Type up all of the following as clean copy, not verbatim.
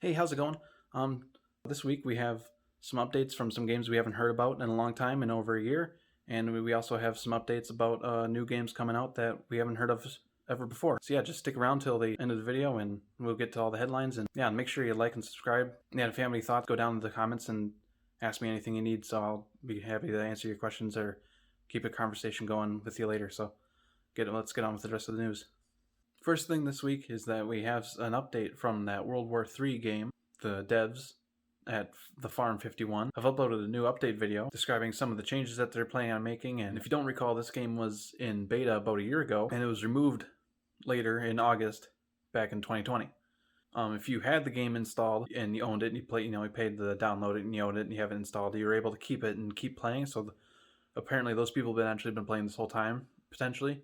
Hey, how's it going? Um, this week we have some updates from some games we haven't heard about in a long time, in over a year, and we also have some updates about new games coming out that we haven't heard of ever before. So yeah, just stick around till the end of the video, and we'll get to all the headlines. And yeah, make sure you like and subscribe. Yeah, if you have any thoughts, go down in the comments and ask me anything you need. So I'll be happy to answer your questions or keep a conversation going with you later. So let's get on with the rest of the news. First thing this week is that we have an update from that WW3 game. The devs at the Farm 51 have uploaded a new update video describing some of the changes that they're planning on making. And if you don't recall, this game was in beta about a year ago, and it was removed later in August back in 2020. If you had the game installed and you owned it and you paid to download it and you owned it and you have it installed, you were able to keep it and keep playing. So apparently those people have actually been playing this whole time, potentially.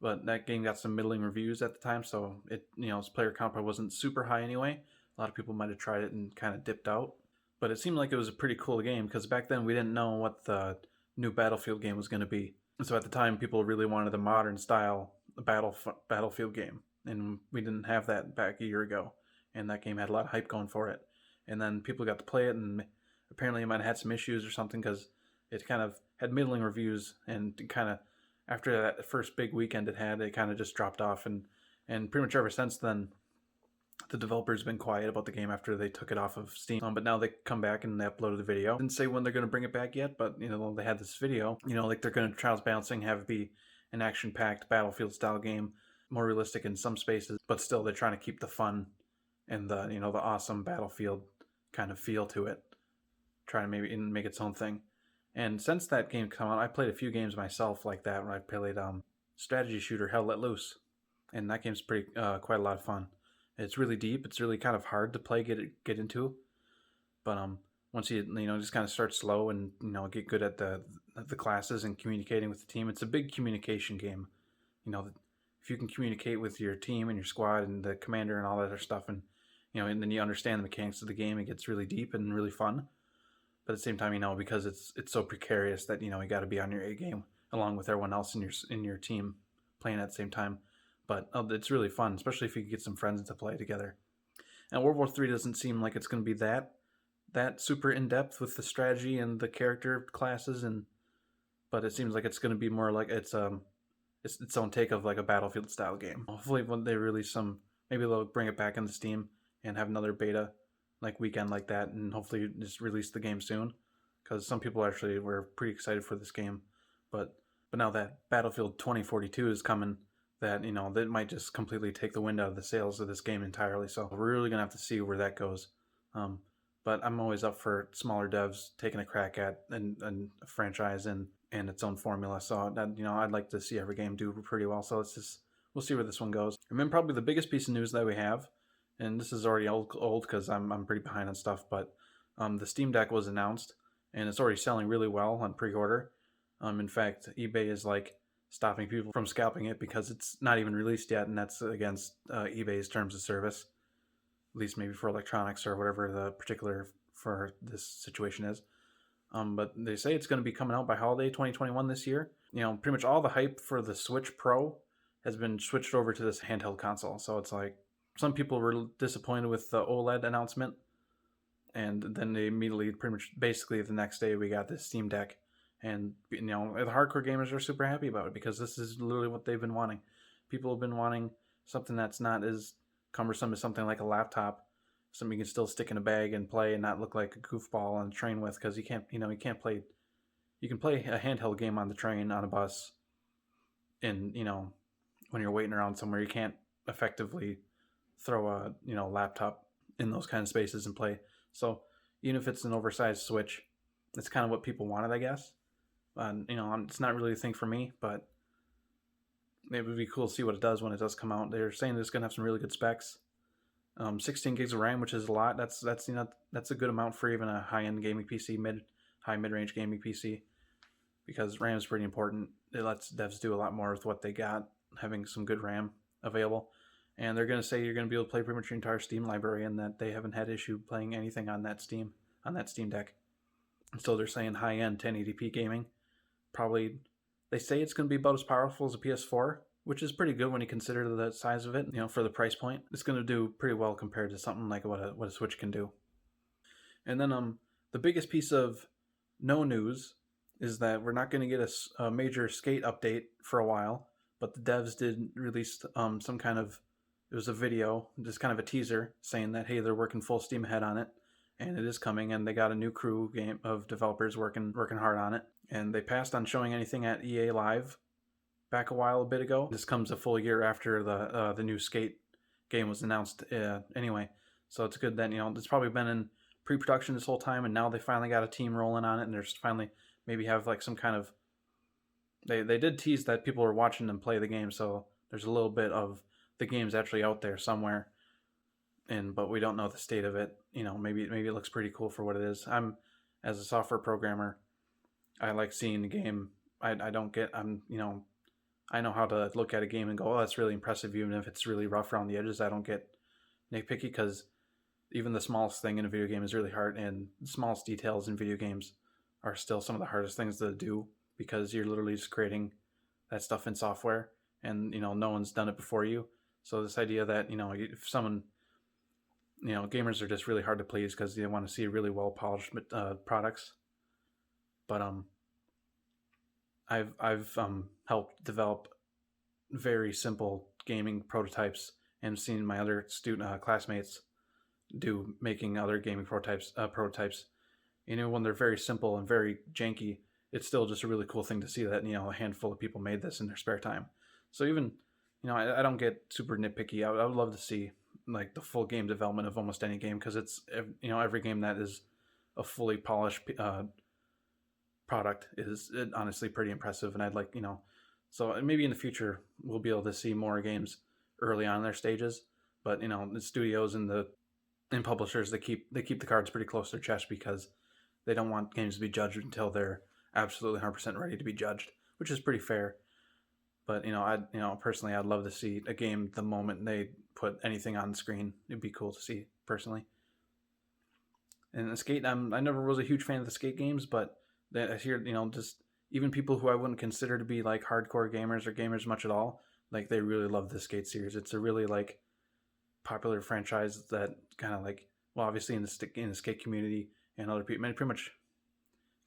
But that game got some middling reviews at the time, so its player count probably wasn't super high anyway. A lot of people might have tried it and kind of dipped out. But it seemed like it was a pretty cool game, because back then we didn't know what the new Battlefield game was going to be. And so at the time, people really wanted the modern style Battlefield game. And we didn't have that back a year ago. And that game had a lot of hype going for it. And then people got to play it, and apparently it might have had some issues or something, because it kind of had middling reviews, and kind of after that first big weekend it kind of just dropped off, and pretty much ever since then the developer's been quiet about the game after they took it off of Steam. But now they come back and they uploaded the video. Didn't say when they're going to bring it back yet, but they had this video. Like they're going to Trials Balancing have it be an action-packed Battlefield style game, more realistic in some spaces, but still they're trying to keep the fun and the the awesome Battlefield kind of feel to it, trying to maybe make its own thing. And since that game came out, I played a few games myself like that, where I played strategy shooter Hell Let Loose, and that game's pretty quite a lot of fun. It's really deep. It's really kind of hard to play, get into, but once you just kind of start slow and get good at the classes and communicating with the team. It's a big communication game. If you can communicate with your team and your squad and the commander and all that other stuff, and and then you understand the mechanics of the game, it gets really deep and really fun. But at the same time, because it's so precarious that you got to be on your A game along with everyone else in your team playing at the same time. But it's really fun, especially if you can get some friends to play together. And World War III doesn't seem like it's going to be that super in depth with the strategy and the character classes, but it seems like it's going to be more like it's its own take of like a Battlefield style game. Hopefully, when they release maybe they'll bring it back into Steam and have another beta like weekend like that, and hopefully just release the game soon, because some people actually were pretty excited for this game. But now that Battlefield 2042 is coming, that that might just completely take the wind out of the sails of this game entirely. So we're really gonna have to see where that goes. But I'm always up for smaller devs taking a crack at a franchise and its own formula. So that I'd like to see every game do pretty well. So we'll see where this one goes. And then probably the biggest piece of news that we have, and this is already old because I'm pretty behind on stuff, but the Steam Deck was announced, and it's already selling really well on pre-order. In fact, eBay is like stopping people from scalping it because it's not even released yet, and that's against eBay's terms of service, at least maybe for electronics or whatever the particular for this situation is. But they say it's going to be coming out by holiday 2021 this year. Pretty much all the hype for the Switch Pro has been switched over to this handheld console. So it's like some people were disappointed with the OLED announcement, and then they immediately, pretty much basically the next day, we got this Steam Deck. And the hardcore gamers are super happy about it, because this is literally what they've been wanting. People have been wanting something that's not as cumbersome as something like a laptop, something you can still stick in a bag and play and not look like a goofball on the train with, because you can play a handheld game on the train, on a bus, and when you're waiting around somewhere, you can't effectively throw a laptop in those kind of spaces and play. So even if it's an oversized Switch, that's kind of what people wanted, I guess. It's not really a thing for me, but it would be cool to see what it does when it does come out. They're saying it's going to have some really good specs. 16 gigs of RAM, which is a lot. That's a good amount for even a high-end gaming PC, mid-range gaming PC, because RAM is pretty important. It lets devs do a lot more with what they got, having some good RAM available. And they're going to say you're going to be able to play pretty much your entire Steam library, and that they haven't had issue playing anything on that Steam Deck. And so they're saying high-end 1080p gaming. Probably, they say it's going to be about as powerful as a PS4, which is pretty good when you consider the size of it. For the price point, it's going to do pretty well compared to something like what a Switch can do. And then the biggest piece of no news is that we're not going to get a major Skate update for a while, but the devs did release some kind of, it was a video, just kind of a teaser saying that, hey, they're working full steam ahead on it, and it is coming, and they got a new crew game of developers working hard on it, and they passed on showing anything at EA Live back a bit ago. This comes a full year after the new Skate game was announced anyway, so it's good that it's probably been in pre-production this whole time, and now they finally got a team rolling on it, and they're just finally maybe have like some kind of, they did tease that people were watching them play the game, so there's a little bit of the game's actually out there somewhere, but we don't know the state of it. Maybe it looks pretty cool for what it is. As a software programmer, I like seeing the game. I know how to look at a game and go, oh, that's really impressive, even if it's really rough around the edges. I don't get nitpicky, because even the smallest thing in a video game is really hard, and the smallest details in video games are still some of the hardest things to do, because you're literally just creating that stuff in software, and no one's done it before you. So this idea that if someone, gamers are just really hard to please because they want to see really well polished products. But I've helped develop very simple gaming prototypes, and seen my other classmates making other gaming prototypes. When they're very simple and very janky, it's still just a really cool thing to see that a handful of people made this in their spare time. So even I don't get super nitpicky. I would love to see like the full game development of almost any game, because it's every game that is a fully polished product is honestly pretty impressive, and I'd like so maybe in the future we'll be able to see more games early on in their stages. But the studios and publishers, they keep the cards pretty close to their chest, because they don't want games to be judged until they're absolutely 100% ready to be judged, which is pretty fair. But personally, I'd love to see a game the moment they put anything on the screen. It'd be cool to see personally. And the Skate, I never was a huge fan of the Skate games, but I hear just even people who I wouldn't consider to be like hardcore gamers or gamers much at all, like they really love the Skate series. It's a really like popular franchise that kind of like, well, obviously in the skate community and other people, pretty much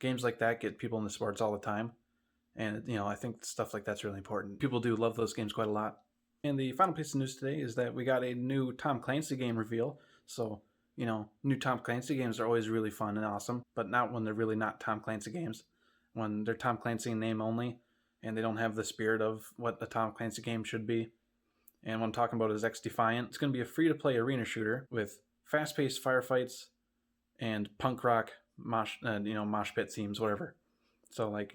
games like that get people in the sports all the time, and I think stuff like that's really important. People do love those games quite a lot. And the final piece of news today is that we got a new Tom Clancy game reveal. So new Tom Clancy games are always really fun and awesome, but not when they're really not Tom Clancy games. When they're Tom Clancy in name only, and they don't have the spirit of what a Tom Clancy game should be. And what I'm talking about is X Defiant. It's going to be a free-to-play arena shooter with fast-paced firefights and punk rock mosh pit themes, whatever. So like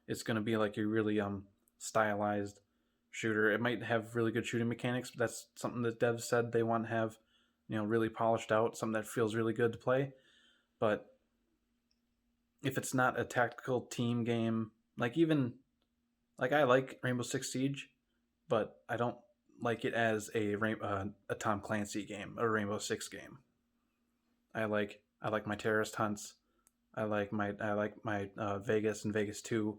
it's going to be like a really stylized shooter. It might have really good shooting mechanics, but that's something that devs said they want to have really polished out, something that feels really good to play. But if it's not a tactical team game, like I like Rainbow Six Siege, but I don't like it as a Tom Clancy game, a Rainbow Six game. I like my terrorist hunts. I like my Vegas and Vegas 2.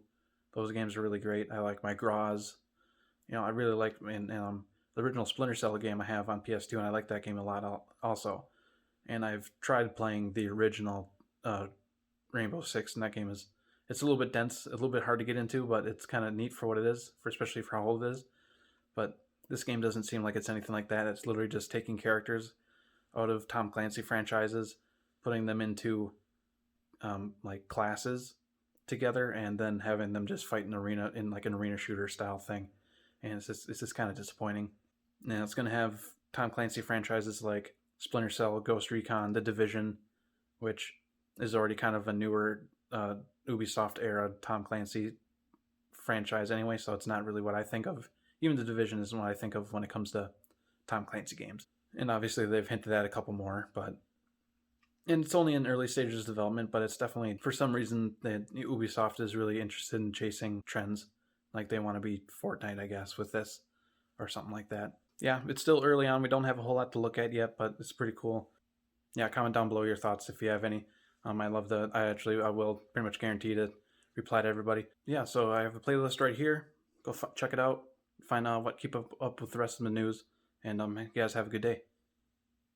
Those games are really great. I like my Graz. I really like the original Splinter Cell game I have on PS2, and I like that game a lot also. And I've tried playing the original Rainbow Six, and that game it's a little bit dense, a little bit hard to get into, but it's kind of neat for what it is, especially for how old it is. But this game doesn't seem like it's anything like that. It's literally just taking characters out of Tom Clancy franchises, putting them into like classes together, and then having them just fight in like an arena shooter style thing. And it's just kind of disappointing. And it's going to have Tom Clancy franchises like Splinter Cell, Ghost Recon, The Division, which is already kind of a newer Ubisoft era Tom Clancy franchise anyway, so it's not really what I think of. Even The Division isn't what I think of when it comes to Tom Clancy games. And obviously they've hinted at a couple more, and it's only in early stages of development, but it's definitely, for some reason, that Ubisoft is really interested in chasing trends. Like they want to be Fortnite, I guess, with this, or something like that. Yeah, it's still early on. We don't have a whole lot to look at yet, but it's pretty cool. Yeah, comment down below your thoughts if you have any. I will pretty much guarantee to reply to everybody. Yeah, so I have a playlist right here. Go check it out. find out keep up with the rest of the news. And you guys have a good day.